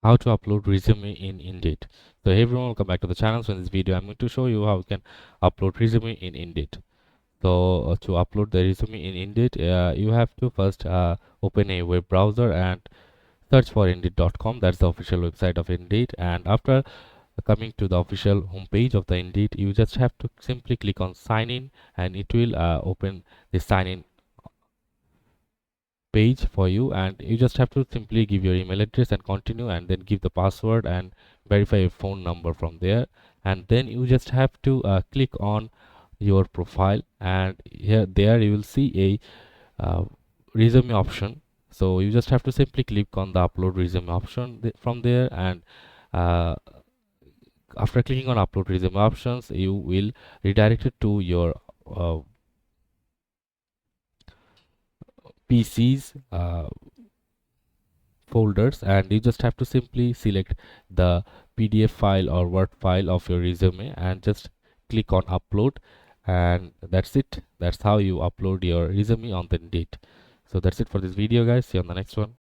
how to upload resume in Indeed. So hey everyone, welcome back to the channel. So in this video I'm going to show you how you can upload resume in Indeed. So to upload the resume in Indeed, you have to first open a web browser and search for indeed.com. That's the official website of Indeed. And after coming to the official homepage of the Indeed, you just have to simply click on sign in, and it will open the sign in page for you. And you just have to simply give your email address and continue, and then give the password and verify your phone number from there. And then you just have to click on your profile, and here there you will see a resume option. So you just have to simply click on the upload resume option from there. And uh, after clicking on upload resume options, you will redirect it to your PC's folders, and you just have to simply select the PDF file or Word file of your resume and just click on upload. And that's it. That's how you upload your resume on the Indeed. So that's it for this video, guys. See you on the next one.